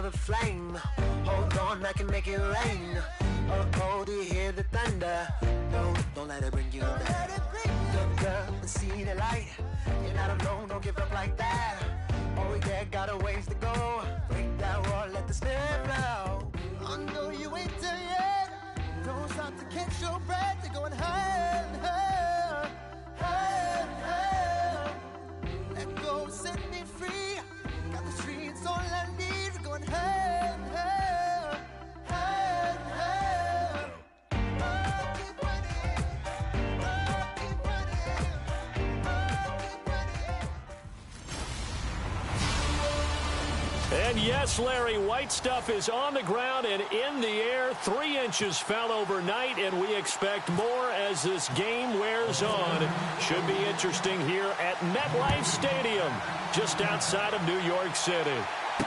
a flame. Hold on, I can make it rain. Oh, do you hear the thunder? No, don't let it bring you down. Look up and see the light. You're not alone, don't give up like that. Oh, yeah, got a ways to go. Break that wall, let the spirit flow. I know you ain't done yet. Don't stop to catch your breath. You're going higher and higher, higher and higher. Let go, set me free. Got the streets all I need. We're going higher and higher, higher and higher. Oh, keep running. Oh, keep running. Oh, keep running. And yes, Larry, White Stuff is on the ground and in the air. 3 inches fell overnight, and we expect more as this game wears on. Should be interesting here at MetLife Stadium, just outside of New York City.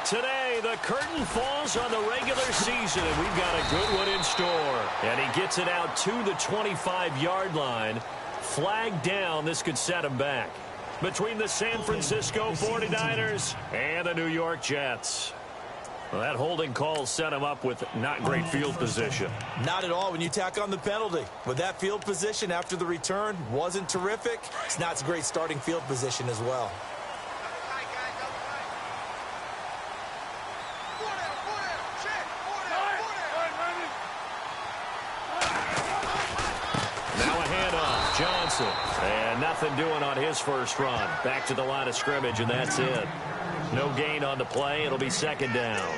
Today, the curtain falls on the regular season, and we've got a good one in store. And he gets it out to the 25-yard line. Flag down. This could set him back. Between the San Francisco 49ers and the New York Jets. Well, that holding call set him up with not great field position. Not at all when you tack on the penalty. With that field position after the return wasn't terrific. It's not a great starting field position as well. Johnson, and nothing doing on his first run. Back to the line of scrimmage, and that's it. No gain on the play. It'll be second down.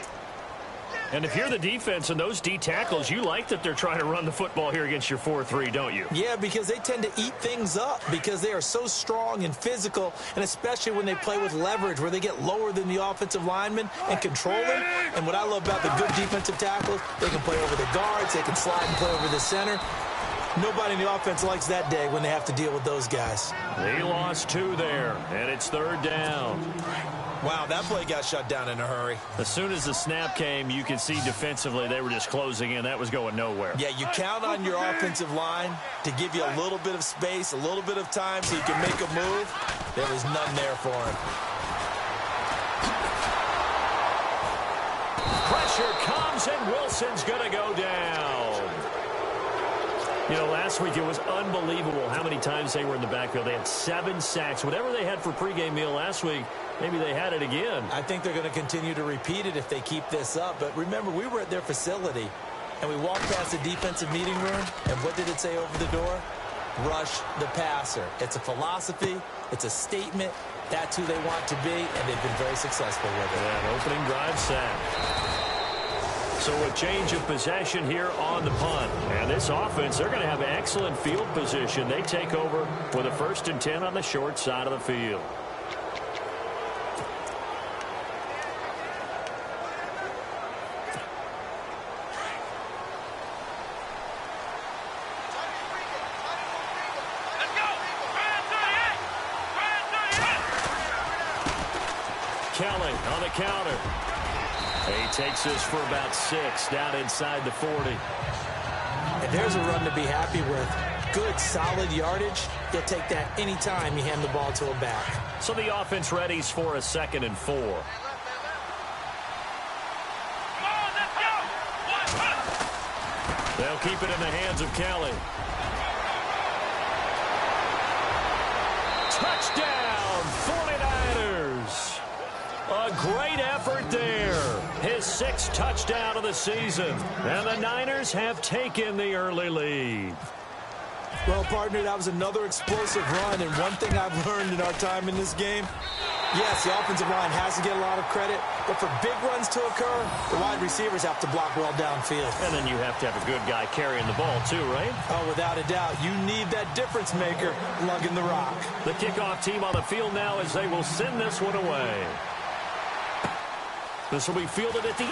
And if you're the defense and those D tackles, you like that they're trying to run the football here against your 4-3, don't you? Yeah, because they tend to eat things up because they are so strong and physical, and especially when they play with leverage where they get lower than the offensive linemen and control them. And what I love about the good defensive tackles, they can play over the guards, they can slide and play over the center. Nobody in the offense likes that day when they have to deal with those guys. They lost 2 there, and it's third down. Wow, that play got shut down in a hurry. As soon as the snap came, you could see defensively they were just closing in. That was going nowhere. Yeah, you count on your offensive line to give you a little bit of space, a little bit of time so you can make a move. There was none there for him. Pressure comes, and Wilson's going to go down. You know, last week it was unbelievable how many times they were in the backfield. They had 7 sacks. Whatever they had for pregame meal last week, maybe they had it again. I think they're going to continue to repeat it if they keep this up. But remember, we were at their facility, and we walked past the defensive meeting room, and what did it say over the door? Rush the passer. It's a philosophy. It's a statement. That's who they want to be, and they've been very successful with it. Yeah, an opening drive sack. So a change of possession here on the punt. And this offense, they're going to have excellent field position. They take over with a 1st and 10 on the short side of the field. Kelly on the counter. He takes this for about 6 down inside the 40. And there's a run to be happy with. Good, solid yardage. You'll take that anytime you hand the ball to a back. So the offense readies for a 2nd and 4. They'll keep it in the hands of Kelly. Touchdown, 49ers. A great effort there. His 6th touchdown of the season. And the Niners have taken the early lead. Well, partner, that was another explosive run. And one thing I've learned in our time in this game, yes, the offensive line has to get a lot of credit. But for big runs to occur, the wide receivers have to block well downfield. And then you have to have a good guy carrying the ball too, right? Oh, without a doubt. You need that difference maker lugging the rock. The kickoff team on the field now as they will send this one away. This will be fielded at the 8.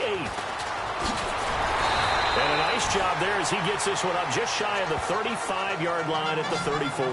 And a nice job there as he gets this one up just shy of the 35-yard line at the 34.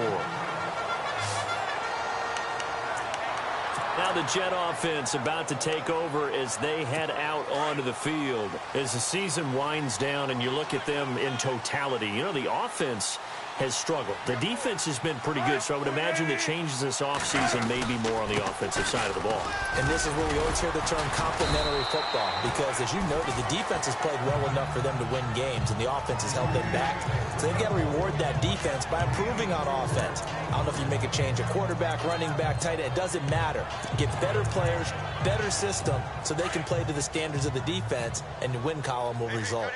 Now the Jet offense about to take over as they head out onto the field. As the season winds down and you look at them in totality, you know, the offense has struggled. The defense has been pretty good, so I would imagine the changes this offseason may be more on the offensive side of the ball. And this is where we always hear the term complementary football, because as you noted, the defense has played well enough for them to win games, and the offense has held them back. So they've got to reward that defense by improving on offense. I don't know if you make a change, a quarterback, running back, tight end, it doesn't matter. Get better players, better system, so they can play to the standards of the defense, and the win column will result.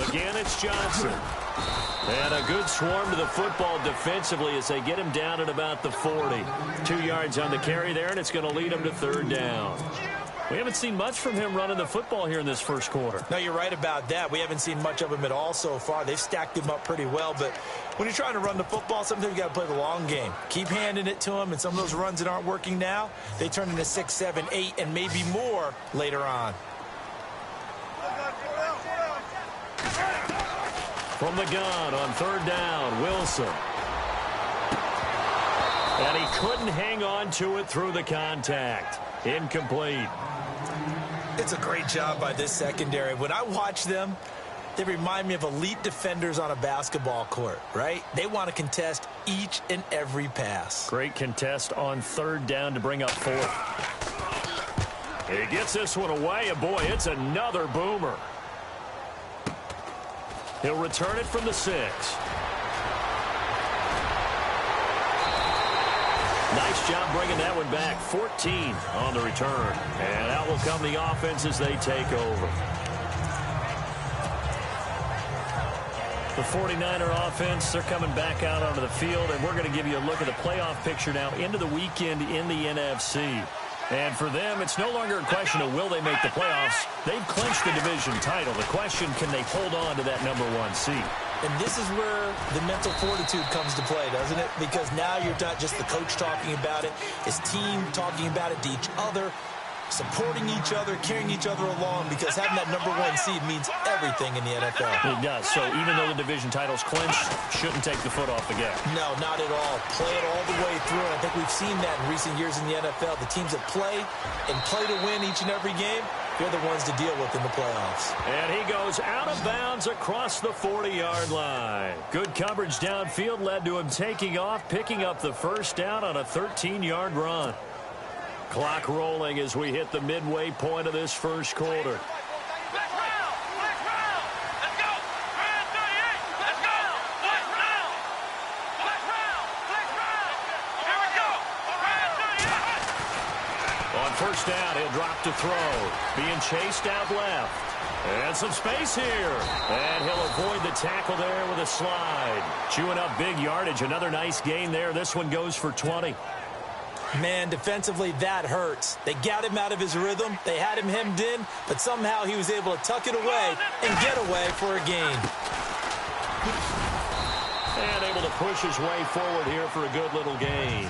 Again, it's Johnson. And a good swarm to the football defensively as they get him down at about the 40. 2 yards on the carry there, and it's going to lead him to third down. We haven't seen much from him running the football here in this first quarter. No, you're right about that. We haven't seen much of him at all so far. They've stacked him up pretty well, but when you're trying to run the football, sometimes you got to play the long game. Keep handing it to him, and some of those runs that aren't working now, they turn into 6, 7, 8, and maybe more later on. From the gun on third down, Wilson. And he couldn't hang on to it through the contact. Incomplete. It's a great job by this secondary. When I watch them, they remind me of elite defenders on a basketball court, right? They want to contest each and every pass. Great contest on third down to bring up fourth. He gets this one away, and boy, it's another boomer. He'll return it from the 6. Nice job bringing that one back. 14 on the return. And out will come the offense as they take over. The 49er offense, they're coming back out onto the field, and we're going to give you a look at the playoff picture now into the weekend in the NFC. And for them, it's no longer a question of will they make the playoffs. They've clinched the division title. The question, can they hold on to that #1 seed? And this is where the mental fortitude comes to play, doesn't it? Because now you're not just the coach talking about it, his team talking about it to each other, supporting each other, carrying each other along, because having that #1 seed means everything in the NFL. It does. So even though the division title's clinched, shouldn't take the foot off the gas. No, not at all. Play it all the way through. And I think we've seen that in recent years in the NFL. The teams that play and play to win each and every game, they're the ones to deal with in the playoffs. And he goes out of bounds across the 40-yard line. Good coverage downfield led to him taking off, picking up the first down on a 13-yard run. Clock rolling as we hit the midway point of this first quarter. On first down, he'll drop to throw. Being chased out left. And some space here. And he'll avoid the tackle there with a slide. Chewing up big yardage. Another nice gain there. This one goes for 20. Man, defensively, that hurts. They got him out of his rhythm. They had him hemmed in, but somehow he was able to tuck it away and get away for a gain. And able to push his way forward here for a good little gain.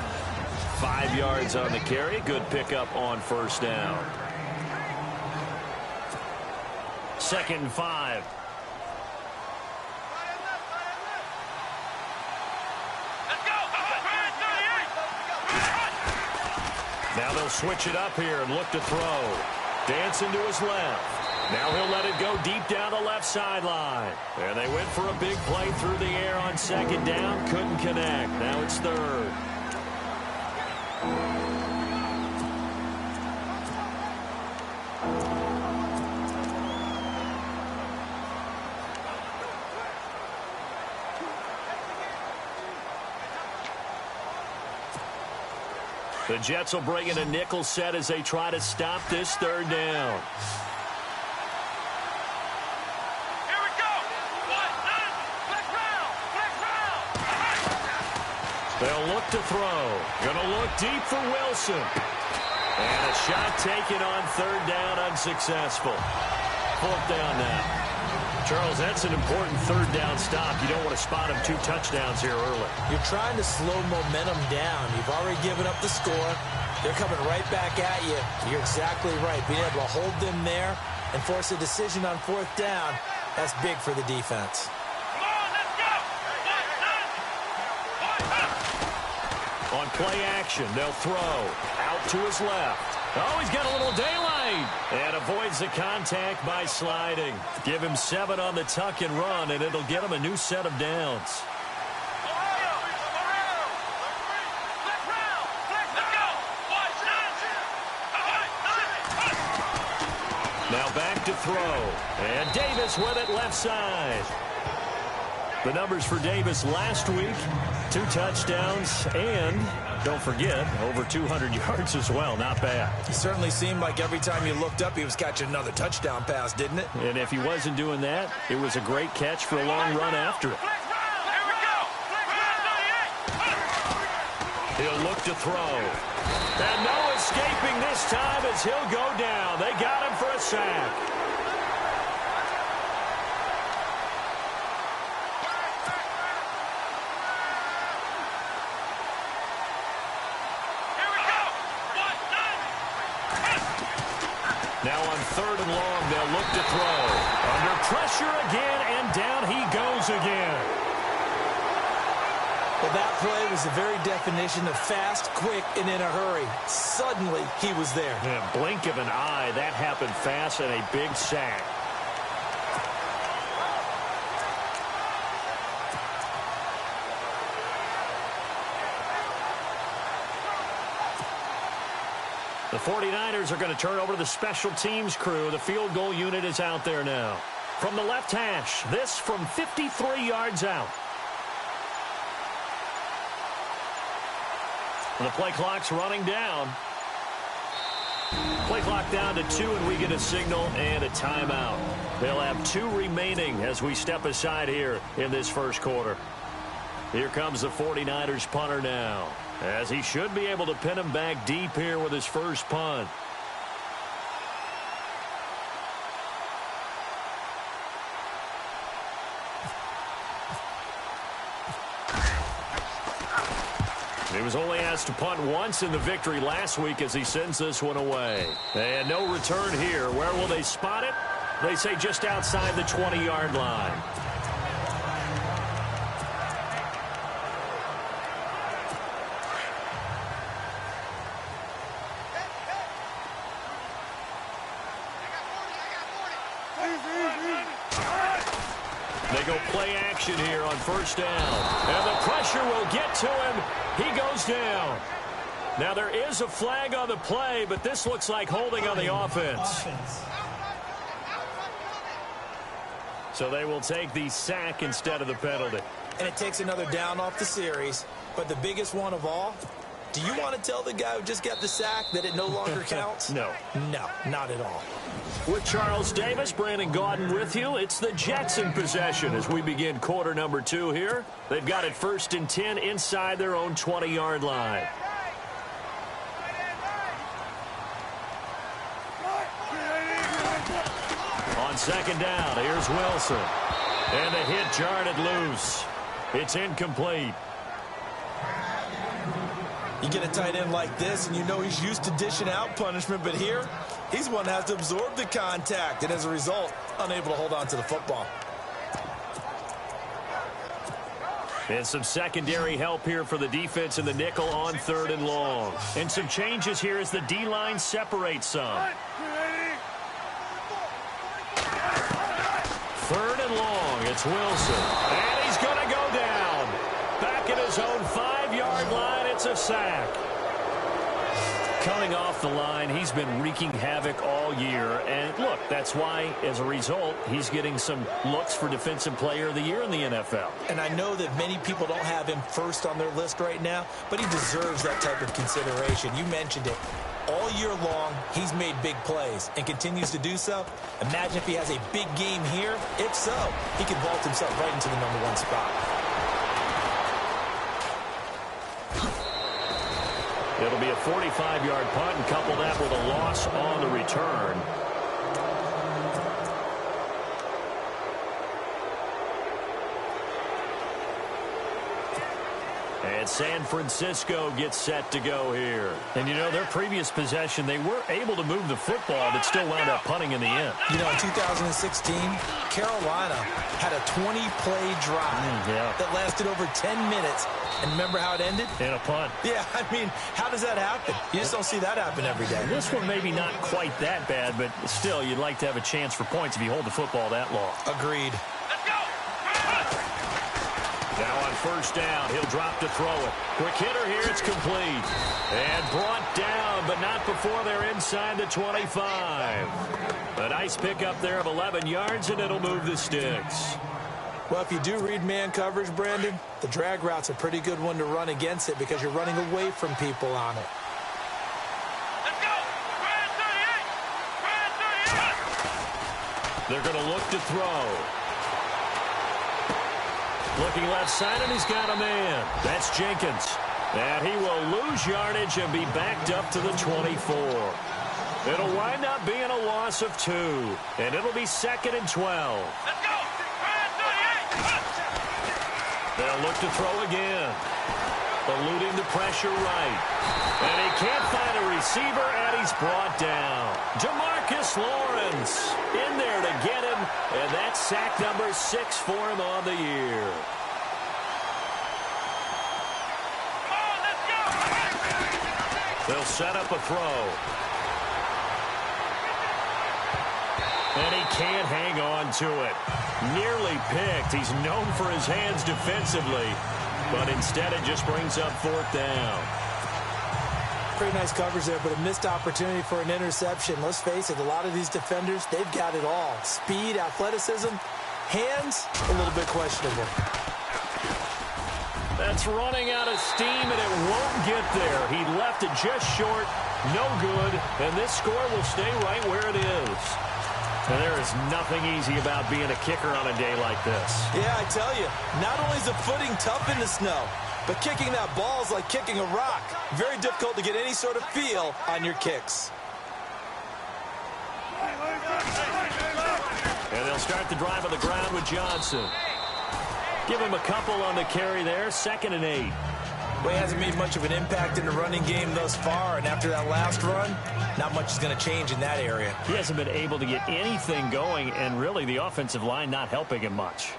5 yards on the carry. Good pickup on first down. 2nd and 5. Now they'll switch it up here and look to throw. Dancing to his left. Now he'll let it go deep down the left sideline. And they went for a big play through the air on 2nd down. Couldn't connect. Now it's 3rd. The Jets will bring in a nickel set as they try to stop this 3rd down. Here we go. They'll look to throw. Gonna look deep for Wilson. And a shot taken on 3rd down, unsuccessful. 4th down now. Charles, that's an important 3rd down stop. You don't want to spot him 2 touchdowns here early. You're trying to slow momentum down. You've already given up the score. They're coming right back at you. You're exactly right. Being able to hold them there and force a decision on 4th down, that's big for the defense. Come on, let's go. On play action, they'll throw. Out to his left. Oh, he's got a little daylight right. And avoids the contact by sliding. Give him 7 on the tuck and run, and it'll get him a new set of downs. Now back to throw. And Davis with it left side. The numbers for Davis last week, 2 touchdowns, and don't forget, over 200 yards as well. Not bad. It certainly seemed like every time you looked up, he was catching another touchdown pass, didn't it? And if he wasn't doing that, it was a great catch for a long run after it. He'll look to throw. And no escaping this time as he'll go down. They got him for a sack. Now on 3rd and long, they'll look to throw. Under pressure again, and down he goes again. Well, that play was the very definition of fast, quick, and in a hurry. Suddenly, he was there. Yeah, blink of an eye, that happened fast, and a big sack. The 49ers are going to turn over to the special teams crew. The field goal unit is out there now. From the left hash, this from 53 yards out. The play clock's running down. Play clock down to 2, and we get a signal and a timeout. They'll have 2 remaining as we step aside here in this first quarter. Here comes the 49ers punter now, as he should be able to pin him back deep here with his first punt. He was only asked to punt once in the victory last week as he sends this one away. And no return here. Where will they spot it? They say just outside the 20-yard line. They go play action here on 1st down. And the pressure will get to him. He goes down. Now there is a flag on the play, but this looks like holding on the offense. So they will take the sack instead of the penalty. And it takes another down off the series. But the biggest one of all, do you want to tell the guy who just got the sack that it no longer counts? No. No, not at all. With Charles Davis, Brandon Gaudin with you. It's the Jets in possession as we begin quarter number 2 here. They've got it 1st and 10 inside their own 20-yard line. On 2nd down, here's Wilson. And the hit jarred loose. It's incomplete. You get a tight end like this, and you know he's used to dishing out punishment, but here, he's one that has to absorb the contact, and as a result, unable to hold on to the football. And some secondary help here for the defense in the nickel on 3rd and long. And some changes here as the D-line separates some. 3rd and long, it's Wilson. And he's going to go down. Back at his own 5-yard line, it's a sack. Coming off the line, he's been wreaking havoc all year. And look, that's why, as a result, he's getting some looks for Defensive Player of the Year in the NFL. And I know that many people don't have him first on their list right now, but he deserves that type of consideration. You mentioned it. All year long, he's made big plays and continues to do so. Imagine if he has a big game here. If so, he could vault himself right into the #1 spot. It'll be a 45-yard punt and couple that with a loss on the return. And San Francisco gets set to go here. And, you know, their previous possession, they were able to move the football, but still wound up punting in the end. You know, in 2016, Carolina had a 20-play drive that lasted over 10 minutes. And remember how it ended? In a punt. Yeah, I mean, how does that happen? You just don't see that happen every day. This one maybe not quite that bad, but still, you'd like to have a chance for points if you hold the football that long. Agreed. Let's go. Now on first down, he'll drop to throw it. Quick hitter here, it's complete. And brought down, but not before they're inside the 25. A nice pickup there of 11 yards, and it'll move the sticks. Well, if you do read man coverage, Brandon, the drag route's a pretty good one to run against it because you're running away from people on it. Let's go. Brand 38. They're going to look to throw. Looking left side, and he's got a man. That's Jenkins. And he will lose yardage and be backed up to the 24. It'll wind up being a loss of 2. And it'll be 2nd and 12. Let's go. They'll look to throw again. Eluding the pressure right. And he can't find a receiver, and he's brought down. Jamarcus Lawrence in there to get him, and that's sack number 6 for him on the year. Come on, let's go. They'll set up a throw. And he can't hang on to it. Nearly picked. He's known for his hands defensively, but instead it just brings up 4th down. Pretty nice coverage there, but a missed opportunity for an interception. Let's face it, a lot of these defenders, they've got it all. Speed, athleticism, hands, a little bit questionable. That's running out of steam, and it won't get there. He left it just short, no good, and this score will stay right where it is. And there is nothing easy about being a kicker on a day like this. Yeah, I tell you, not only is the footing tough in the snow, but kicking that ball is like kicking a rock. Very difficult to get any sort of feel on your kicks. And they'll start the drive on the ground with Johnson. Give him a couple on the carry there, 2nd and 8. Well, he hasn't made much of an impact in the running game thus far, and after that last run, not much is going to change in that area. He hasn't been able to get anything going, and really the offensive line not helping him much.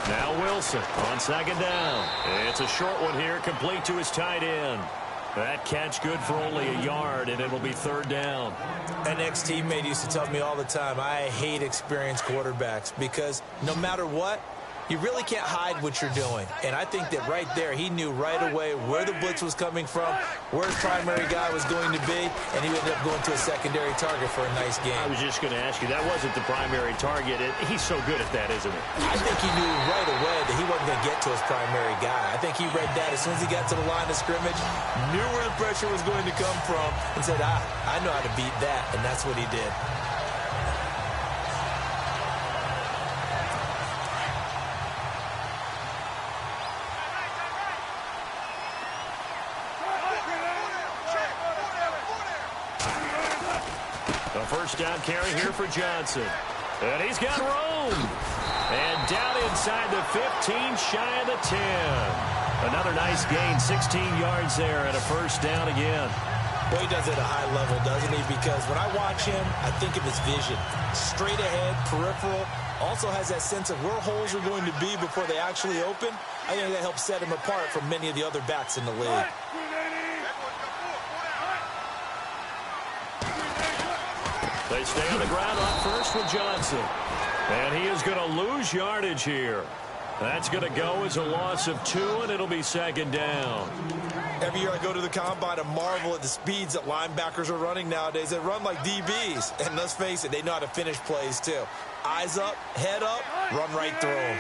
Now Wilson on 2nd down. It's a short one here, complete to his tight end. That catch good for only a yard, and it'll be 3rd down. An ex-teammate used to tell me all the time, I hate experienced quarterbacks because no matter what, you really can't hide what you're doing. And I think that right there, he knew right away where the blitz was coming from, where his primary guy was going to be, and he ended up going to a secondary target for a nice game. I was just going to ask you, that wasn't the primary target. He's so good at that, isn't he? I think he knew right away that he wasn't going to get to his primary guy. I think he read that as soon as he got to the line of scrimmage, knew where the pressure was going to come from, and said, I know how to beat that, and that's what he did. First down carry here for Johnson. And he's got room. And down inside the 15, shy of the 10. Another nice gain, 16 yards there, and a first down again. Well, he does it at a high level, doesn't he? Because when I watch him, I think of his vision. Straight ahead, peripheral. Also has that sense of where holes are going to be before they actually open. I think that helps set him apart from many of the other backs in the league. They stay on the ground on first with Johnson. And he is going to lose yardage here. That's going to go as a loss of 2, and it'll be 2nd down. Every year I go to the combine and marvel at the speeds that linebackers are running nowadays. They run like DBs. And let's face it, they know how to finish plays too. Eyes up, head up, run right through them.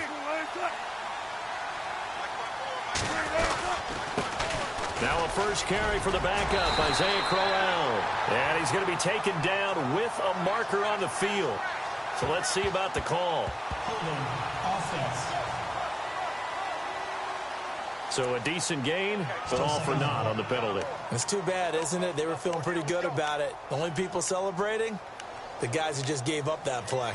Now a first carry for the backup, Isaiah Crowell. And he's going to be taken down with a marker on the field. So let's see about the call. So a decent gain, but all for naught on the penalty. It's too bad, isn't it? They were feeling pretty good about it. The only people celebrating, the guys who just gave up that play.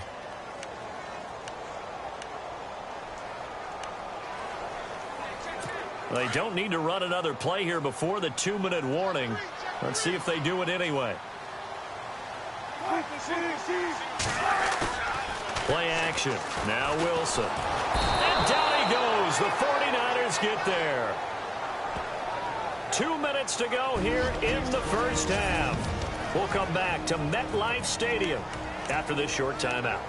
They don't need to run another play here before the 2-minute warning. Let's see if they do it anyway. Play action. Now Wilson. And down he goes. The 49ers get there. 2 minutes to go here in the first half. We'll come back to MetLife Stadium after this short timeout.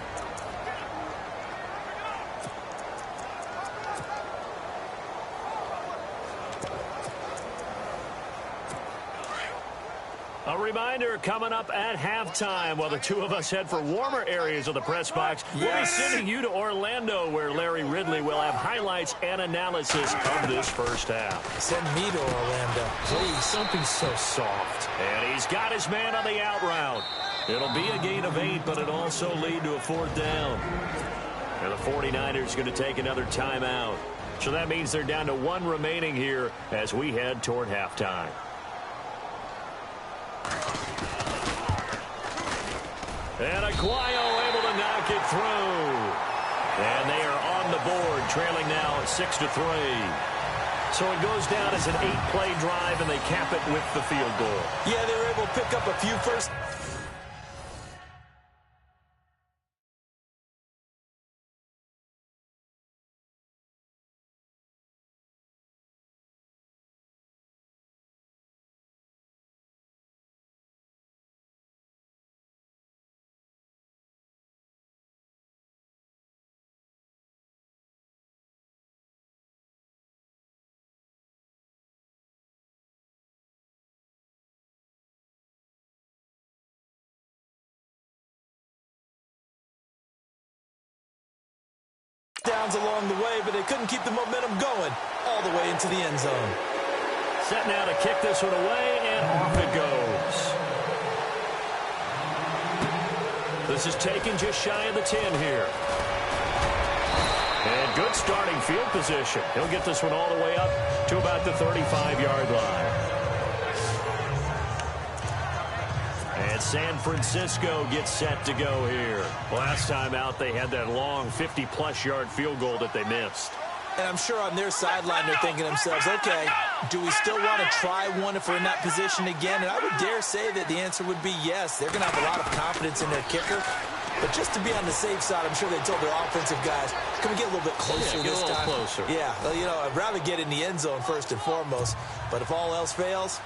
A reminder, coming up at halftime, while the two of us head for warmer areas of the press box, we'll be sending you to Orlando, where Larry Ridley will have highlights and analysis of this first half. Send me to Orlando, please. Don't be so soft. And he's got his man on the out route. It'll be a gain of 8, but it'll also lead to a 4th down. And the 49ers going to take another timeout. So that means they're down to 1 remaining here as we head toward halftime. And Aguayo able to knock it through. And they are on the board, trailing now 6-3. So it goes down as an 8-play drive, and they cap it with the field goal. Yeah, they were able to pick up a few first. Downs along the way, but they couldn't keep the momentum going all the way into the end zone. Set now to kick this one away, and off it goes. This is taken just shy of the 10 here. And good starting field position. He'll get this one all the way up to about the 35-yard line. And San Francisco gets set to go here. Last time out, they had that long 50-plus yard field goal that they missed. And I'm sure on their sideline they're thinking to themselves, okay, do we still want to try one if we're in that position again? And I would dare say that the answer would be yes. They're going to have a lot of confidence in their kicker. But just to be on the safe side, I'm sure they told their offensive guys, can we get a little bit closer this time? Get a little closer. Yeah, well, you know, I'd rather get in the end zone first and foremost. But if all else fails,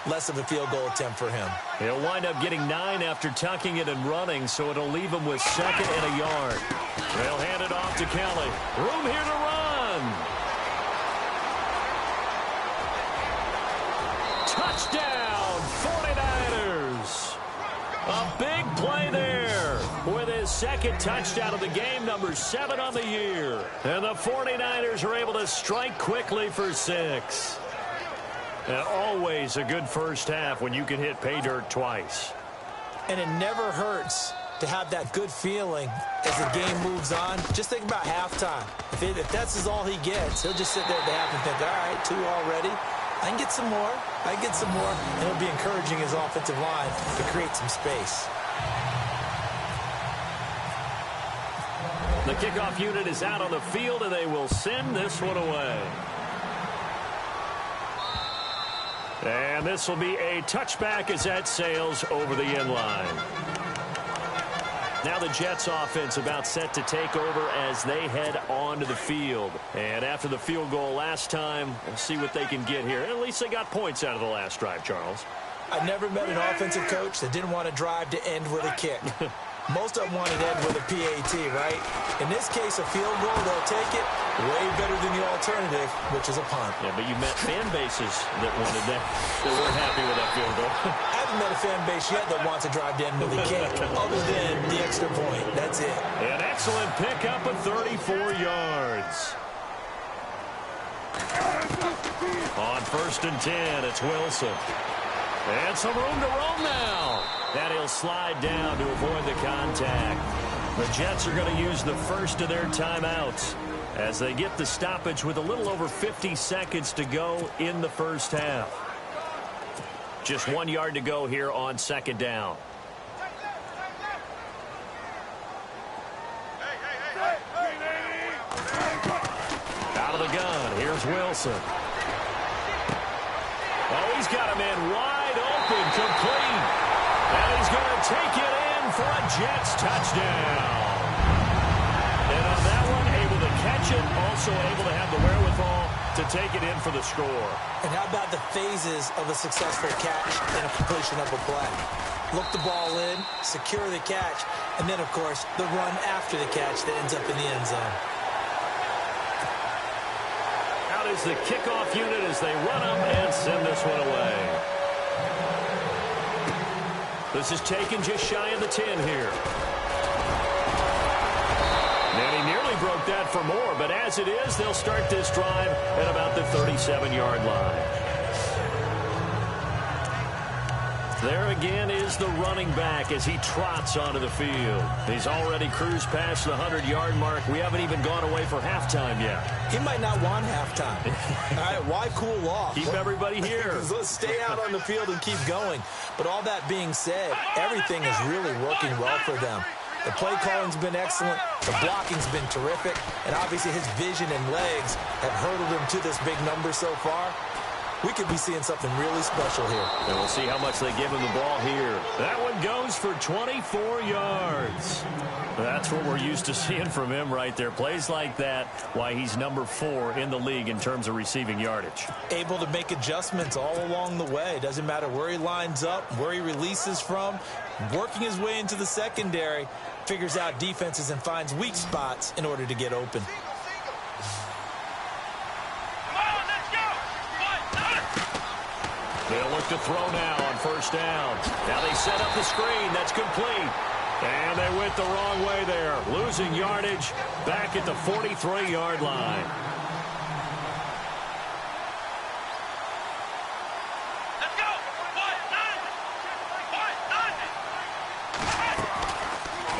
less of a field goal attempt for him. He'll wind up getting 9 after tucking it and running, so it'll leave him with 2nd and a yard. They'll hand it off to Kelly. Room here to run. Touchdown, 49ers. A big play there with his 2nd touchdown of the game, number 7 on the year. And the 49ers are able to strike quickly for 6. And always a good first half when you can hit pay dirt twice. And it never hurts to have that good feeling as the game moves on. Just think about halftime. If that's all he gets, he'll just sit there at the half and think, all right, 2 already. I can get some more. I can get some more. And he'll be encouraging his offensive line to create some space. The kickoff unit is out on the field, and they will send this one away. And this will be a touchback as that sails over the end line. Now the Jets offense about set to take over as they head onto the field. And after the field goal last time, we'll see what they can get here. At least they got points out of the last drive, Charles. I never met an offensive coach that didn't want to drive to end with a kick. Most of them wanted to end with a PAT, right? In this case, a field goal, they'll take it way better than the alternative, which is a punt. Yeah, but you met fan bases that wanted that, that weren't happy with that field goal. I haven't met a fan base yet that wants to drive to end with a kick, other than the extra point. That's it. An excellent pickup of 34 yards. On 1st and 10, it's Wilson. And some room to roam now. And he'll slide down to avoid the contact. The Jets are going to use the first of their timeouts as they get the stoppage with a little over 50 seconds to go in the first half. Just 1 yard to go here on 2nd down. Out of the gun, here's Wilson. got a man wide open, complete. And he's going to take it in for a Jets touchdown. And on that one, able to catch it, also able to have the wherewithal to take it in for the score. And how about the phases of a successful catch and a completion of a play? Look the ball in, secure the catch, and then, of course, the run after the catch that ends up in the end zone. Out is the kickoff unit as they run up and send this one away. This is taken just shy of the 10 here. And he nearly broke that for more, but as it is, they'll start this drive at about the 37-yard line. There again is the running back as he trots onto the field. He's already cruised past the 100-yard mark. We haven't even gone away for halftime yet. He might not want halftime. All right, why cool off? Keep everybody here. Let's stay out on the field and keep going. But all that being said, everything is really working well for them. The play calling's been excellent. The blocking's been terrific. And obviously his vision and legs have hurdled him to this big number so far. We could be seeing something really special here. And we'll see how much they give him the ball here. That one goes for 24 yards. That's what we're used to seeing from him right there. Plays like that, why he's number 4 in the league in terms of receiving yardage. Able to make adjustments all along the way. Doesn't matter where he lines up, where he releases from. Working his way into the secondary, figures out defenses and finds weak spots in order to get open. They'll look to throw now on first down. Now they set up the screen. That's complete. And they went the wrong way there. Losing yardage back at the 43-yard line. Let's go.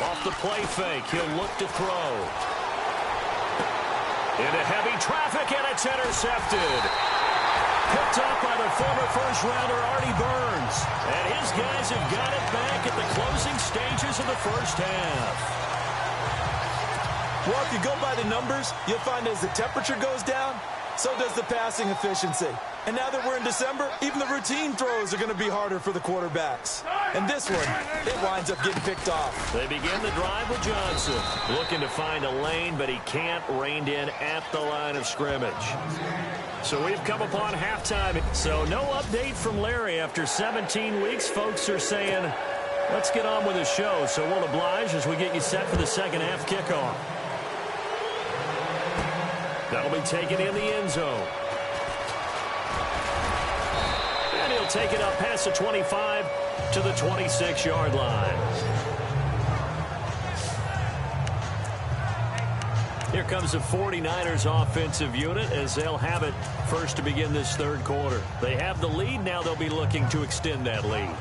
Off the play fake. He'll look to throw. Into heavy traffic, and it's intercepted. Picked up by the former first-rounder Artie Burns. And his guys have got it back at the closing stages of the first half. Well, if you go by the numbers, you'll find as the temperature goes down, so does the passing efficiency. And now that we're in December, even the routine throws are going to be harder for the quarterbacks. And this one, it winds up getting picked off. They begin the drive with Johnson. Looking to find a lane, but he can't. Reined in at the line of scrimmage. So we've come upon halftime. So no update from Larry after 17 weeks. Folks are saying, let's get on with the show. So we'll oblige as we get you set for the second half kickoff. That'll be taken in the end zone. And he'll take it up past the 25 to the 26-yard line. Here comes the 49ers offensive unit as they'll have it first to begin this third quarter. They have the lead. Now they'll be looking to extend that lead.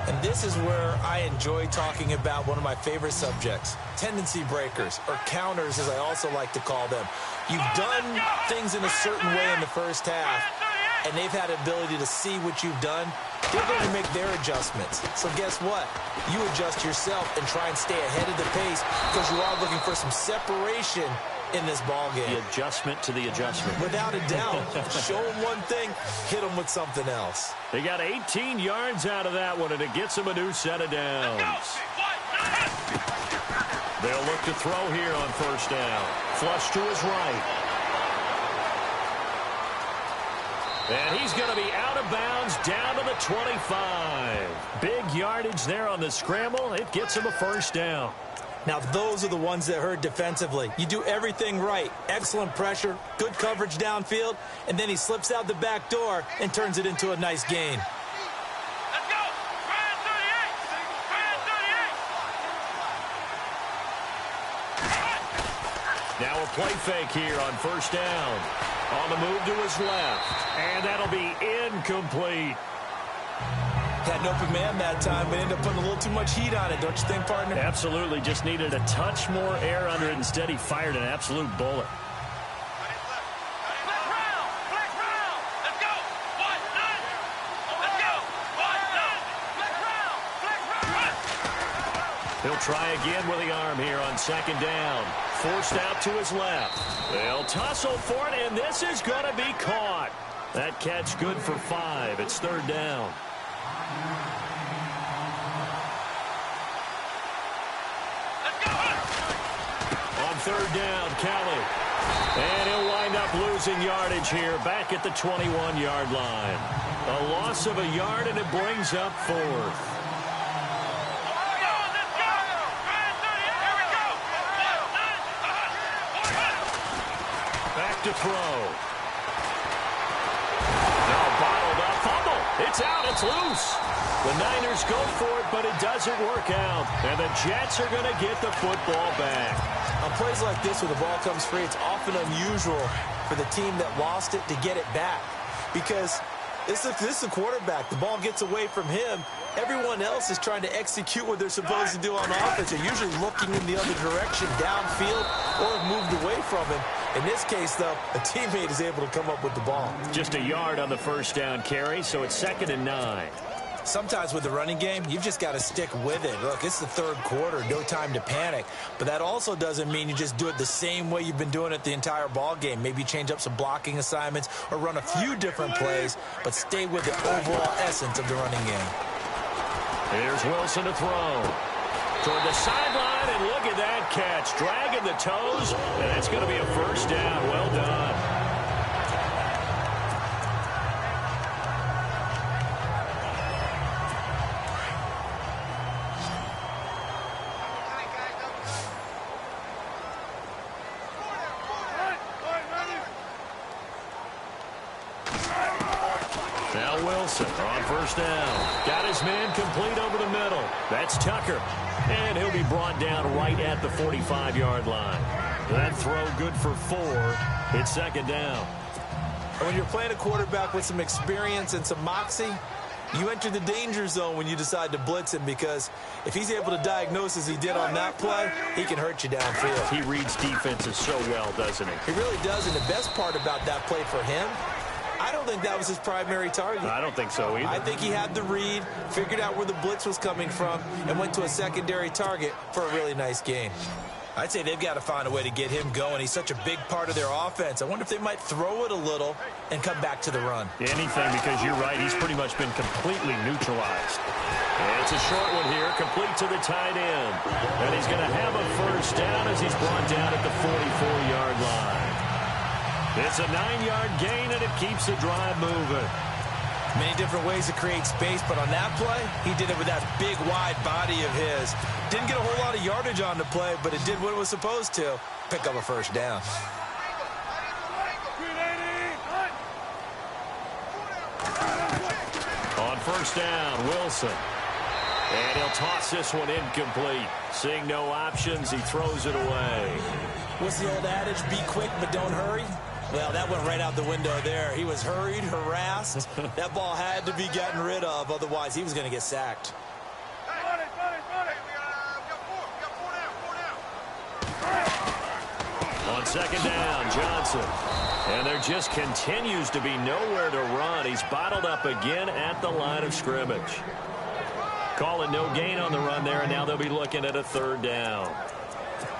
And this is where I enjoy talking about one of my favorite subjects, tendency breakers, or counters as I also like to call them. You've done things in a certain way in the first half, and they've had the ability to see what you've done. They're going to make their adjustments. So guess what? You adjust yourself and try and stay ahead of the pace because you are looking for some separation in this ball game. The adjustment to the adjustment. Without a doubt. Show them one thing, hit them with something else. They got 18 yards out of that one, and it gets them a new set of downs. They'll look to throw here on first down. Flush to his right. And he's going to be out of bounds down to the 25. Big yardage there on the scramble. It gets him a first down. Now, those are the ones that hurt defensively. You do everything right. Excellent pressure, good coverage downfield, and then he slips out the back door and turns it into a nice gain. Let's go. Grand 38. Now a play fake here on first down. On the move to his left. And that'll be incomplete. Had an open man that time, but ended up putting a little too much heat on it, don't you think, partner? Absolutely. Just needed a touch more air under it. Instead, he fired an absolute bullet. Flex round. Flex round. Let's go. Let's go. Flex round. Flex round. He'll try again with the arm here on second down. Forced out to his left. They'll tussle for it, and this is going to be caught. That catch good for 5. It's third down. On third down, Kelly. And he'll wind up losing yardage here back at the 21-yard line. A loss of a yard, and it brings up fourth. Back to throw. Now bottled up. Fumble. It's out. It's loose. The Niners go for it, but it doesn't work out. And the Jets are going to get the football back. On plays like this where the ball comes free, it's often unusual for the team that lost it to get it back. Because this is a quarterback. The ball gets away from him. Everyone else is trying to execute what they're supposed to do on offense. They're usually looking in the other direction, downfield, or have moved away from him. In this case, though, a teammate is able to come up with the ball. Just a yard on the first down carry, so it's 2nd and 9. Sometimes with the running game, you've just got to stick with it. Look, it's the third quarter, no time to panic. But that also doesn't mean you just do it the same way you've been doing it the entire ball game. Maybe change up some blocking assignments or run a few different plays, but stay with the overall essence of the running game. Here's Wilson to throw. Toward the sideline, and look at that catch. Dragging the toes, and that's going to be a first down. Well done. Now Wilson on first down. Got his man complete over the middle. That's Tucker. And he'll be brought down right at the 45-yard line. That throw good for 4. It's 2nd down. And when you're playing a quarterback with some experience and some moxie, you enter the danger zone when you decide to blitz him, because if he's able to diagnose as he did on that play, he can hurt you downfield. He reads defenses so well, doesn't he? He really does, and the best part about that play for him, I don't think that was his primary target. I don't think so either. I think he had the read, figured out where the blitz was coming from, and went to a secondary target for a really nice game. I'd say they've got to find a way to get him going. He's such a big part of their offense. I wonder if they might throw it a little and come back to the run. Anything, because you're right, he's pretty much been completely neutralized. And it's a short one here, complete to the tight end. And he's going to have a first down as he's brought down at the 44-yard line. It's a 9-yard gain, and it keeps the drive moving. Many different ways to create space, but on that play, he did it with that big, wide body of his. Didn't get a whole lot of yardage on the play, but it did what it was supposed to, pick up a first down. On first down, Wilson. And he'll toss this one incomplete. Seeing no options, he throws it away. What's the old adage? Be quick, but don't hurry. Well, that went right out the window there. He was hurried, harassed. That ball had to be gotten rid of, otherwise he was going to get sacked. On second down, Johnson. And there just continues to be nowhere to run. He's bottled up again at the line of scrimmage. Call it no gain on the run there, and now they'll be looking at a third down.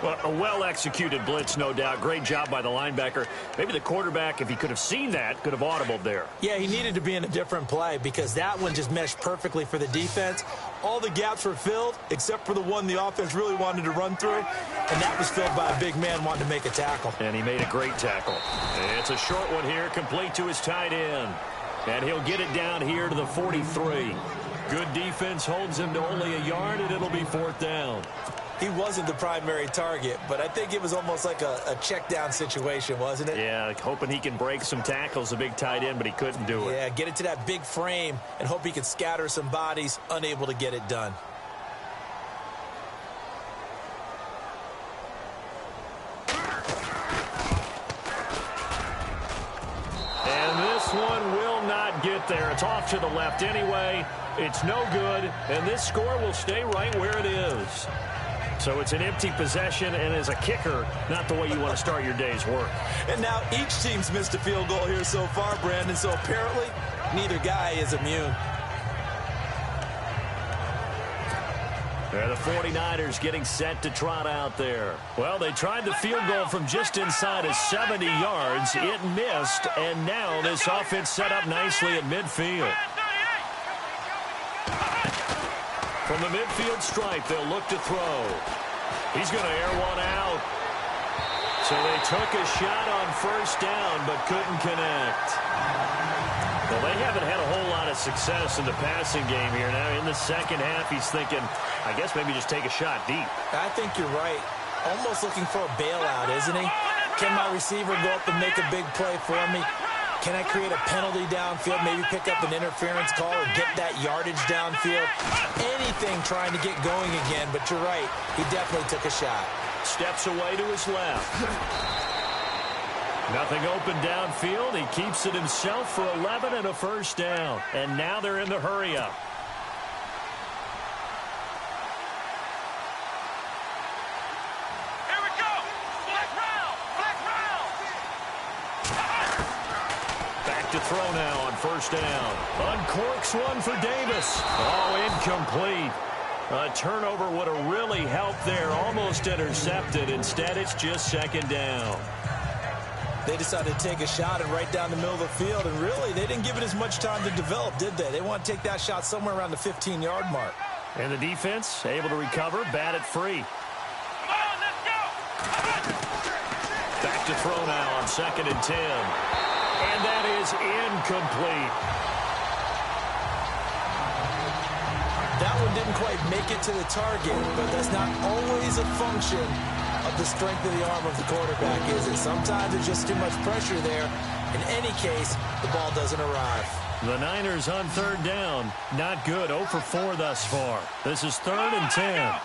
Well, a well-executed blitz, no doubt. Great job by the linebacker. Maybe the quarterback, if he could have seen that, could have audibled there. Yeah, he needed to be in a different play because that one just meshed perfectly for the defense. All the gaps were filled except for the one the offense really wanted to run through, and that was filled by a big man wanting to make a tackle. And he made a great tackle. It's a short one here, complete to his tight end. And he'll get it down here to the 43. Good defense holds him to only a yard, and it'll be 4th down. He wasn't the primary target, but I think it was almost like a check down situation, wasn't it? Yeah, like hoping he can break some tackles, a big tight end, but he couldn't do it. Yeah, get it to that big frame and hope he can scatter some bodies, unable to get it done. And this one will not get there. It's off to the left anyway. It's no good, and this score will stay right where it is. So it's an empty possession, and as a kicker, not the way you want to start your day's work. And now each team's missed a field goal here so far, Brandon, so apparently neither guy is immune. They're the 49ers getting set to trot out there. Well, they tried the field goal from just inside of 70 yards. It missed, and now this offense set up nicely at midfield. From the midfield stripe, they'll look to throw. He's going to air one out. So they took a shot on first down, but couldn't connect. Well, they haven't had a whole lot of success in the passing game here. Now, in the second half, he's thinking, I guess maybe just take a shot deep. I think you're right. Almost looking for a bailout, isn't he? Can my receiver go up and make a big play for me? Can I create a penalty downfield, maybe pick up an interference call or get that yardage downfield? Anything trying to get going again, but you're right. He definitely took a shot. Steps away to his left. Nothing open downfield. He keeps it himself for 11 and a first down. And now they're in the hurry-up. Here we go. Black round. Black round. Back to throw now on first down. Uncorks one for Davis. Oh, incomplete. A turnover would have really helped there. Almost intercepted. Instead, it's just second down. They decided to take a shot and right down the middle of the field, and really, they didn't give it as much time to develop, did they? They want to take that shot somewhere around the 15-yard mark. And the defense able to recover, bat it free. Come on, let's go. Back to throw now on 2nd and 10. And that is incomplete. That one didn't quite make it to the target, but that's not always a function of the strength of the arm of the quarterback, is it? Sometimes there's just too much pressure there. In any case, the ball doesn't arrive. The Niners on third down. Not good. 0 for 4 thus far. This is 3rd and 10.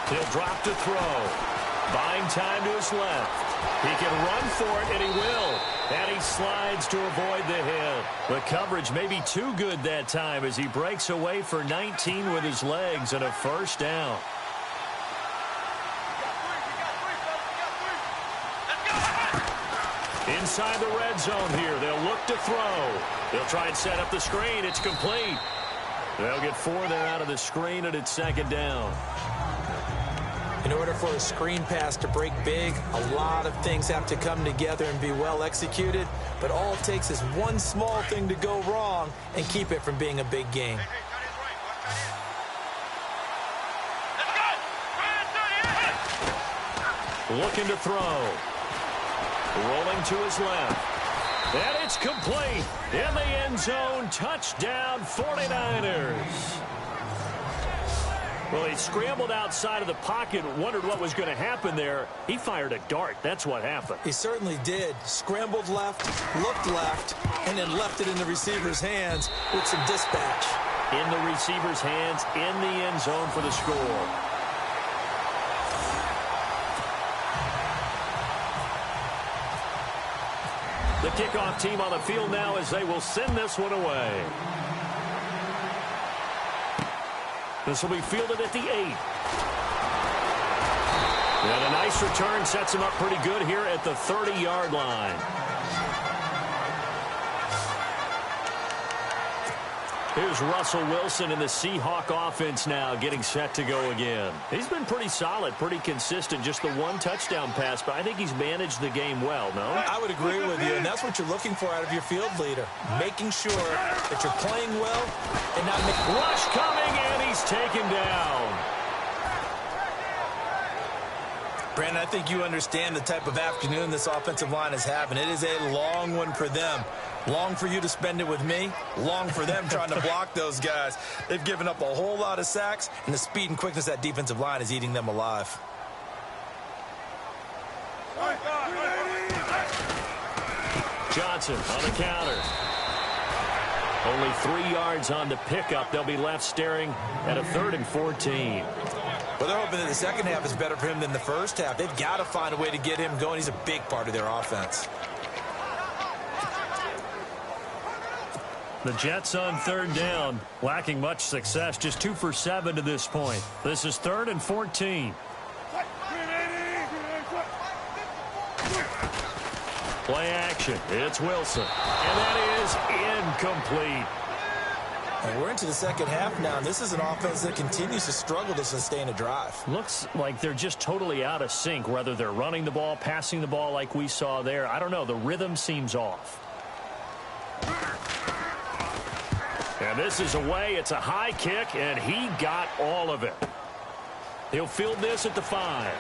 He'll drop to throw. Buying time to his left. He can run for it, and he will. And he slides to avoid the hit. The coverage may be too good that time as he breaks away for 19 with his legs and a first down. Inside the red zone here. They'll look to throw. They'll try and set up the screen. It's complete. They'll get 4 there out of the screen, and it's second down. In order for a screen pass to break big, a lot of things have to come together and be well executed, but all it takes is one small thing to go wrong and keep it from being a big game. Looking to throw. Rolling to his left. And it's complete. In the end zone, touchdown 49ers. Well, he scrambled outside of the pocket, wondered what was going to happen there. He fired a dart. That's what happened. He certainly did. Scrambled left, looked left, and then left it in the receiver's hands with some dispatch. In the receiver's hands, in the end zone for the score. The kickoff team on the field now as they will send this one away. This will be fielded at the 8. And a nice return sets him up pretty good here at the 30-yard line. Here's Russell Wilson in the Seahawk offense now getting set to go again. He's been pretty solid, pretty consistent, just the one touchdown pass, but I think he's managed the game well, no? I would agree with you, and that's what you're looking for out of your field leader, making sure that you're playing well and not making... Rush coming, and he's taken down. Brandon, I think you understand the type of afternoon this offensive line is having. It is a long one for them. Long for you to spend it with me. Long for them trying to block those guys. They've given up a whole lot of sacks, and the speed and quickness of that defensive line is eating them alive. Johnson on the counter. Only 3 yards on the pickup. They'll be left staring at a 3rd and 14. Well, they're hoping that the second half is better for him than the first half. They've got to find a way to get him going. He's a big part of their offense. The Jets on third down, lacking much success, just 2 for 7 to this point. This is 3rd and 14. Play action. It's Wilson. And that is incomplete. And we're into the second half now, and this is an offense that continues to struggle to sustain a drive. Looks like they're just totally out of sync, whether they're running the ball, passing the ball like we saw there. I don't know. The rhythm seems off. And this is away. It's a high kick, and he got all of it. He'll field this at the 5.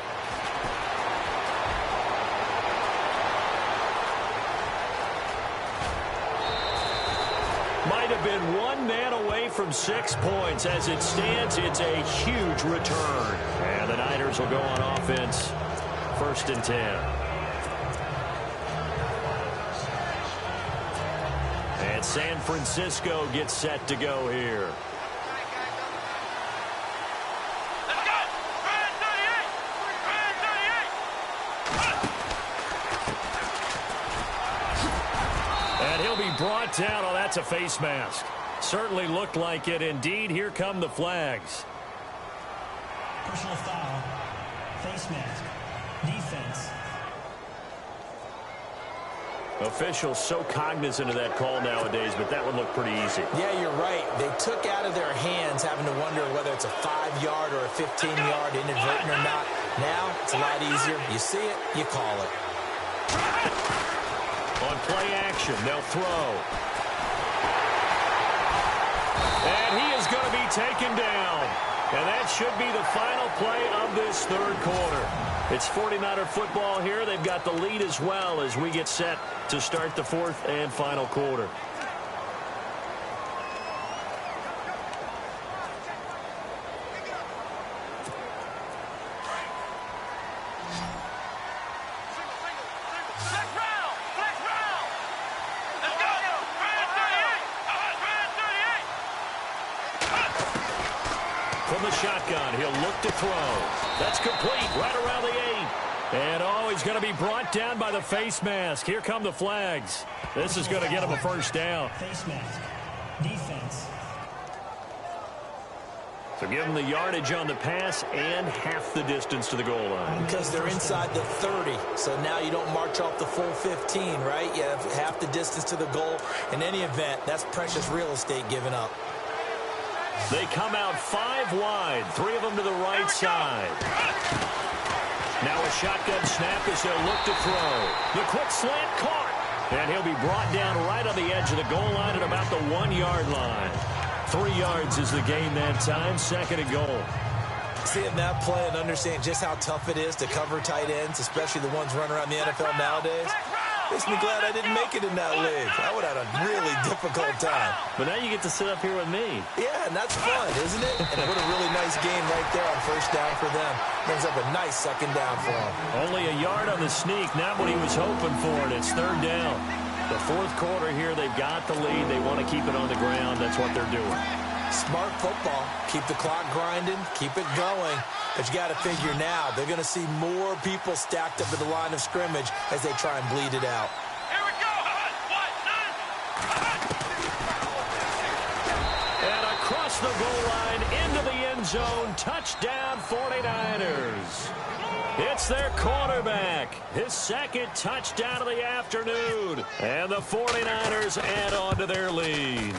Might have been one man away from 6 points. As it stands, it's a huge return. And the Niners will go on offense. 1st and 10. And San Francisco gets set to go here. Let's go! Brand 38! Brand 38! And he'll be brought down. Oh, that's a face mask. Certainly looked like it. Indeed, here come the flags. Personal foul. Face mask. Defense. Officials so cognizant of that call nowadays, but that one looked pretty easy. Yeah, you're right. They took out of their hands having to wonder whether it's a 5-yard or a 15-yard inadvertent or not. Now, it's a lot easier. You see it, you call it. On play action, they'll throw. And he is going to be taken down. And that should be the final play of this 3rd quarter. It's 49er football here. They've got the lead as well as we get set to start the 4th and final quarter. From the shotgun, he'll look to throw. That's complete right around the 8. And, oh, he's going to be brought down by the face mask. Here come the flags. This is going to get him a 1st down. Face mask. Defense. So give him the yardage on the pass and half the distance to the goal line. Because they're inside the 30, so now you don't march off the full 15, right? You have half the distance to the goal. In any event, that's precious real estate given up. They come out 5 wide, 3 of them to the right side. Now a shotgun snap as they'll look to throw. The quick slant caught. And he'll be brought down right on the edge of the goal line at about the 1-yard line. 3 yards is the gain that time, 2nd and goal. Seeing that play and understand just how tough it is to cover tight ends, especially the ones running around the NFL nowadays, makes me glad I didn't make it in that league. I would have had a really difficult time. But now you get to sit up here with me. Yeah, and that's fun, isn't it? And what a really nice game right there on 1st down for them. Brings up a nice 2nd down for them. Only a yard on the sneak, not what he was hoping for, and it's 3rd down. The 4th quarter here, they've got the lead. They want to keep it on the ground. That's what they're doing. Smart football. Keep the clock grinding. Keep it going. But you got to figure now, they're going to see more people stacked up at the line of scrimmage as they try and bleed it out. Here we go. And across the goal line, into the end zone, touchdown 49ers. It's their quarterback, his 2nd touchdown of the afternoon. And the 49ers add on to their lead.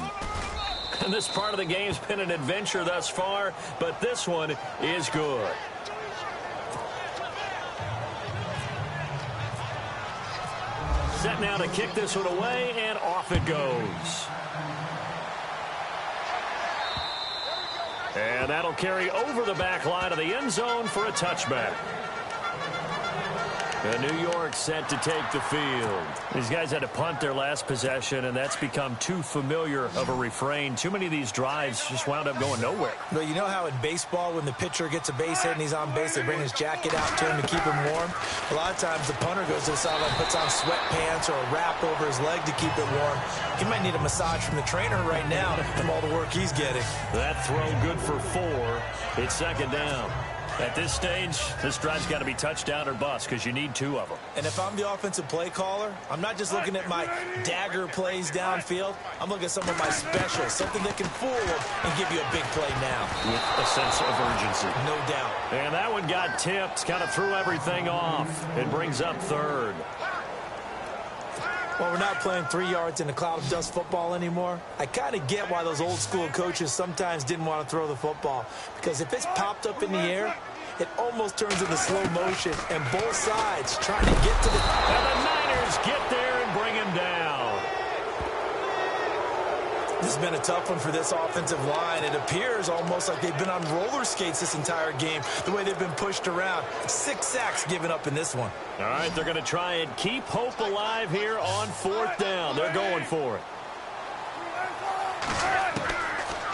And this part of the game's been an adventure thus far, but this one is good. Set now to kick this one away, and off it goes. And that'll carry over the back line of the end zone for a touchback. And New York set to take the field. These guys had to punt their last possession, and that's become too familiar of a refrain. Too many of these drives just wound up going nowhere. Well, you know how in baseball, when the pitcher gets a base hit and he's on base, they bring his jacket out to him to keep him warm? A lot of times the punter goes to the sideline, puts on sweatpants or a wrap over his leg to keep it warm. He might need a massage from the trainer right now from all the work he's getting. That throw good for 4. It's 2nd down. At this stage, this drive's got to be touchdown or bust because you need 2 of them. And if I'm the offensive play caller, I'm not just looking at my dagger plays downfield. I'm looking at some of my specials, something that can fool them and give you a big play now. With a sense of urgency. No doubt. And that one got tipped, kind of threw everything off. It brings up 3rd. Well, we're not playing 3 yards in a cloud of dust football anymore. I kind of get why those old school coaches sometimes didn't want to throw the football. Because if it's popped up in the air, it almost turns into slow motion. And both sides trying to get to the... And the Niners get there and bring him down. This has been a tough one for this offensive line. It appears almost like they've been on roller skates this entire game, the way they've been pushed around. 6 sacks given up in this one. All right, they're going to try and keep hope alive here on 4th down. They're going for it.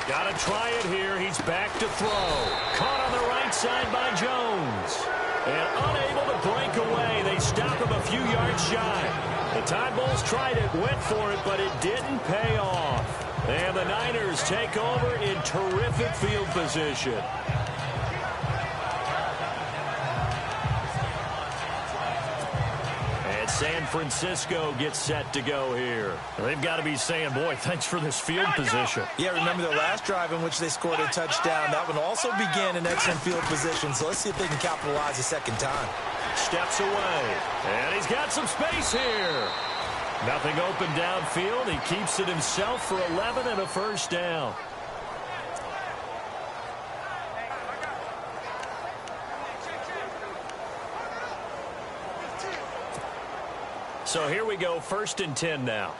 Got to try it here. He's back to throw. Caught on the right side by Jones. And unable to break away. They stop him a few yards shy. The Tide Bulls tried it, went for it, but it didn't pay off. And the Niners take over in terrific field position. And San Francisco gets set to go here. They've got to be saying, boy, thanks for this field position. Yeah, remember their last drive in which they scored a touchdown. That one also began in excellent field position, so let's see if they can capitalize a second time. Steps away, and he's got some space here. Nothing open downfield. He keeps it himself for 11 and a first down. So here we go, 1st and 10 now.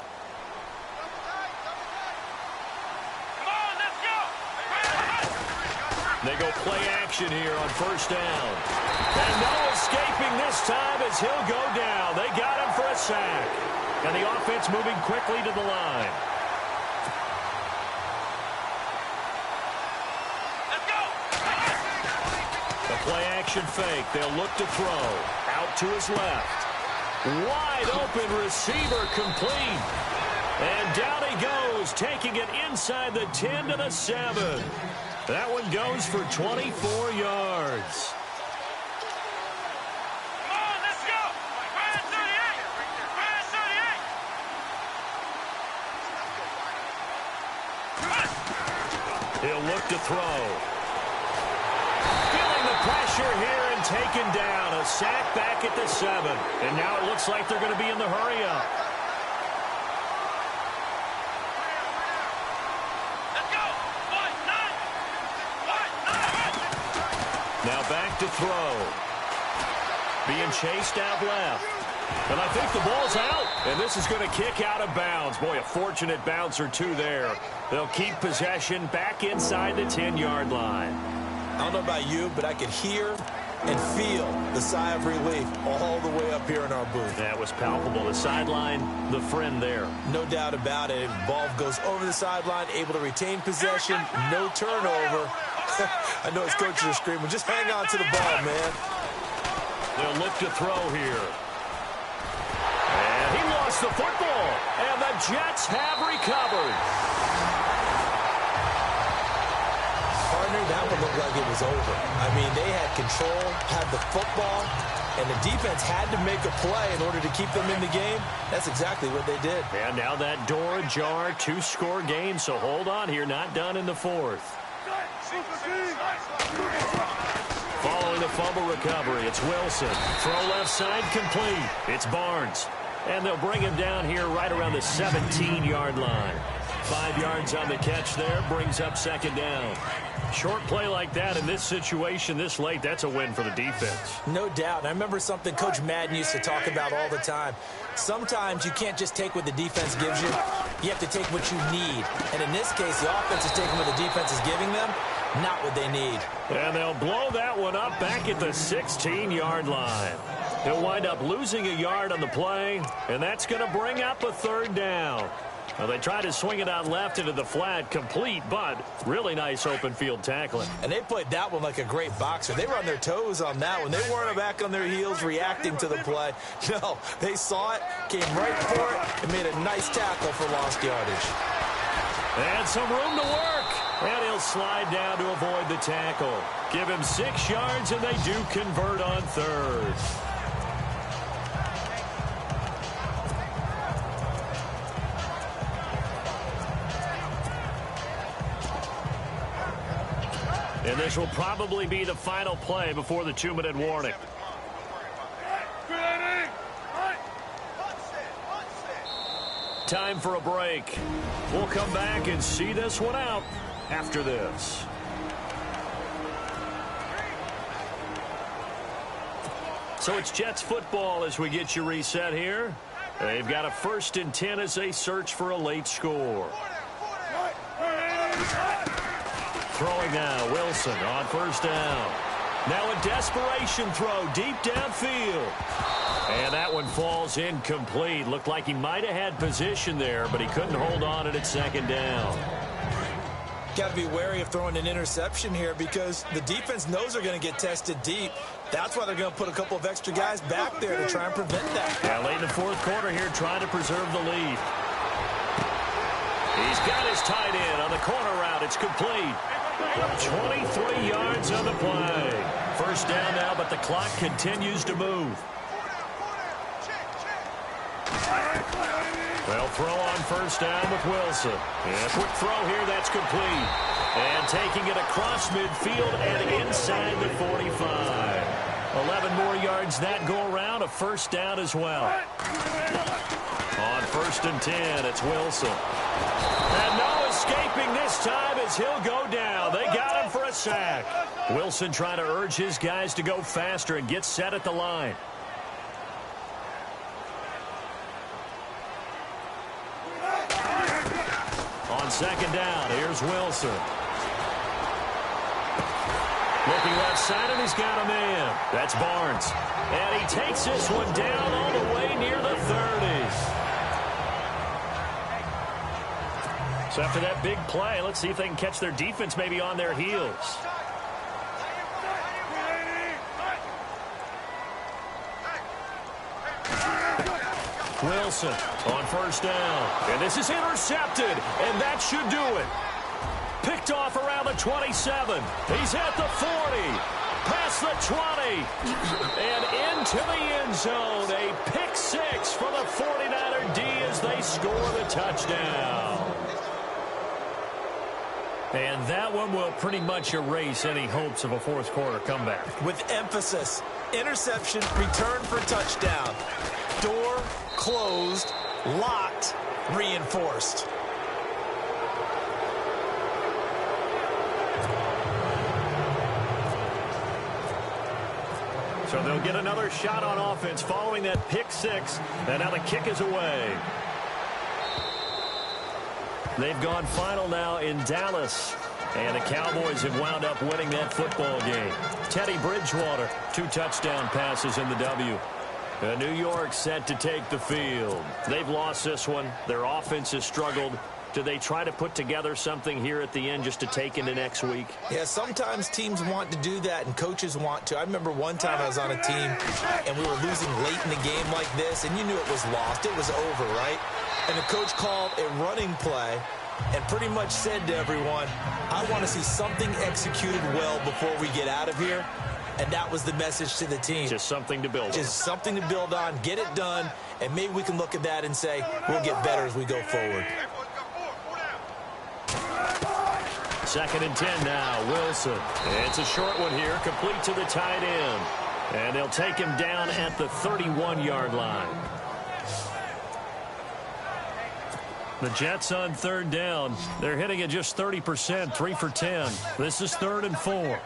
They go play action here on 1st down. And no escaping this time as he'll go down. They got him for a sack. And the offense moving quickly to the line. Let's go! The play action fake. They'll look to throw. Out to his left. Wide open receiver complete. And down he goes, taking it inside the 10 to the 7. That one goes for 24 yards. Come on, let's go! Brand 38! Brand 38! He'll look to throw. Feeling the pressure here and taken down. A sack back at the 7. And now it looks like they're going to be in the hurry-up. Now back to throw. Being chased out left. And I think the ball's out. And this is going to kick out of bounds. Boy, a fortunate bounce or two there. They'll keep possession back inside the 10-yard line. I don't know about you, but I could hear and feel the sigh of relief all the way up here in our booth. That was palpable. The sideline, the friend there. No doubt about it. Ball goes over the sideline, able to retain possession, no turnover. I know his coaches are screaming, just hang on to the ball, man. They'll look to throw here. And he lost the football. And the Jets have recovered. Partner, that one looked like it was over. I mean, they had control, had the football, and the defense had to make a play in order to keep them in the game. That's exactly what they did. And now that door ajar, 2-score game, so hold on here, not done in the 4th. Following the fumble recovery, it's Wilson. Throw left side complete. It's Barnes. And they'll bring him down here right around the 17-yard line. 5 yards on the catch there, brings up 2nd down. Short play like that in this situation this late, that's a win for the defense. No doubt. I remember something Coach Madden used to talk about all the time. Sometimes you can't just take what the defense gives you. You have to take what you need. And in this case, the offense is taking what the defense is giving them, not what they need. And they'll blow that one up back at the 16-yard line. He'll wind up losing a yard on the play, and that's going to bring up a 3rd down. Well, they tried to swing it out left into the flat, complete, but really nice open field tackling. And they played that one like a great boxer. They were on their toes on that one. They weren't back on their heels reacting to the play. No, they saw it, came right for it, and made a nice tackle for lost yardage. And some room to work. And he'll slide down to avoid the tackle. Give him 6 yards, and they do convert on 3rd. And this will probably be the final play before the 2-minute warning. time for a break. We'll come back and see this one out after this. So it's Jets football as we get you reset here. They've got a 1st and 10 as they search for a late score. Throwing now, Wilson on 1st down. Now a desperation throw deep downfield. And that one falls incomplete. Looked like he might have had position there, but he couldn't hold on at 2nd down. Got to be wary of throwing an interception here because the defense knows they're going to get tested deep. That's why they're going to put a couple of extra guys back there to try and prevent that. Yeah, late in the 4th quarter here, trying to preserve the lead. He's got his tight end on the corner route. It's complete. 23 yards on the play. 1st down now, but the clock continues to move. Well, throw on 1st down with Wilson. And a quick throw here, that's complete. And taking it across midfield and inside the 45. 11 more yards that go around, a 1st down as well. On 1st and 10, it's Wilson. And no escaping this time as he'll go down. They got him for a sack. Wilson trying to urge his guys to go faster and get set at the line. On 2nd down, here's Wilson. Looking left side, and he's got a man. That's Barnes. And he takes this one down all the way near the 30s. So after that big play, let's see if they can catch their defense maybe on their heels. Wilson on 1st down. And this is intercepted, and that should do it. Picked off around the 27. He's at the 40. Past the 20. And into the end zone. A pick 6 for the 49er D as they score the touchdown. And that one will pretty much erase any hopes of a 4th quarter comeback. With emphasis, interception, return for touchdown. Door closed, locked, reinforced. So they'll get another shot on offense following that pick 6. And now the kick is away. They've gone final now in Dallas. And the Cowboys have wound up winning that football game. Teddy Bridgewater, 2 touchdown passes in the W. New York set to take the field. They've lost this one. Their offense has struggled. Do they try to put together something here at the end just to take into next week? Yeah, sometimes teams want to do that and coaches want to. I remember one time I was on a team and we were losing late in the game like this, and you knew it was lost. It was over, right? And the coach called a running play and pretty much said to everyone, I want to see something executed well before we get out of here. And that was the message to the team. Just something to build on. Just something to build on, get it done, and maybe we can look at that and say, we'll get better as we go forward. 2nd and 10 now, Wilson. It's a short one here, complete to the tight end. And they'll take him down at the 31-yard line. The Jets on 3rd down. They're hitting at just 30%, 3 for 10. This is 3rd and 4.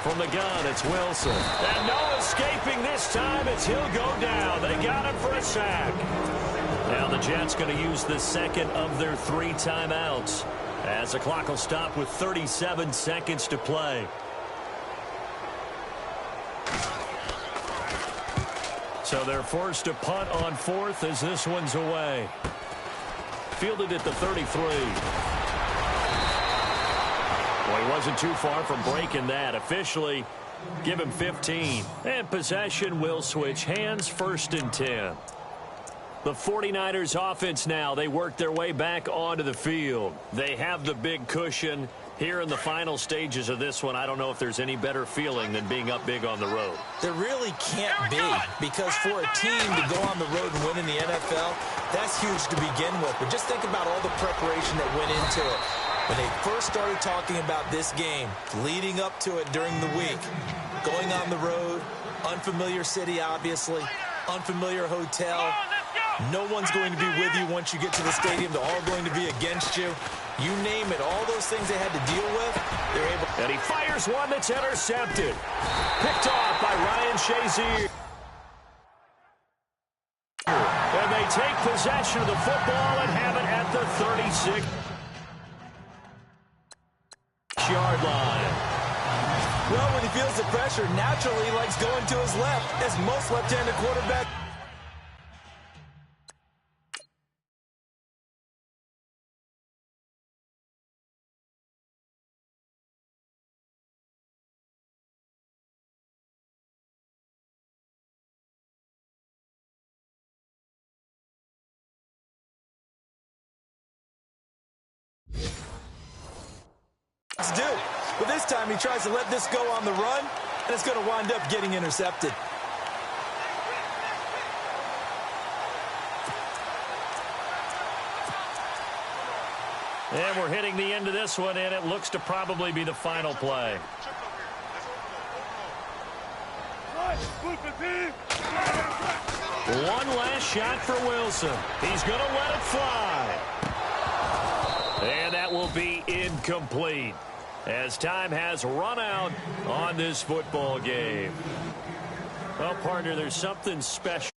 From the gun, it's Wilson. And no escaping this time as he'll go down. They got him for a sack. Now the Jets going to use the 2nd of their 3 timeouts as the clock will stop with 37 seconds to play. So they're forced to punt on 4th as this one's away. Fielded at the 33. Well, he wasn't too far from breaking that. Officially, give him 15. And possession will switch hands, 1st and 10. The 49ers offense now, they work their way back onto the field. They have the big cushion. Here in the final stages of this one, I don't know if there's any better feeling than being up big on the road. There really can't be, because for a team to go on the road and win in the NFL, that's huge to begin with. But just think about all the preparation that went into it. When they first started talking about this game, leading up to it during the week, going on the road, unfamiliar city, obviously, unfamiliar hotel. No one's going to be with you once you get to the stadium. They're all going to be against you. You name it, all those things they had to deal with, they're able. And he fires one that's intercepted. Picked off by Ryan Shazier. And they take possession of the football and have it at the 36-yard line. Well, when he feels the pressure, naturally he likes going to his left, as most left-handed quarterbacks. Do. But this time he tries to let this go on the run, and it's going to wind up getting intercepted. And we're hitting the end of this one, and it looks to probably be the final play. One last shot for Wilson. He's going to let it fly. And that will be incomplete, as time has run out on this football game. Well, partner, there's something special.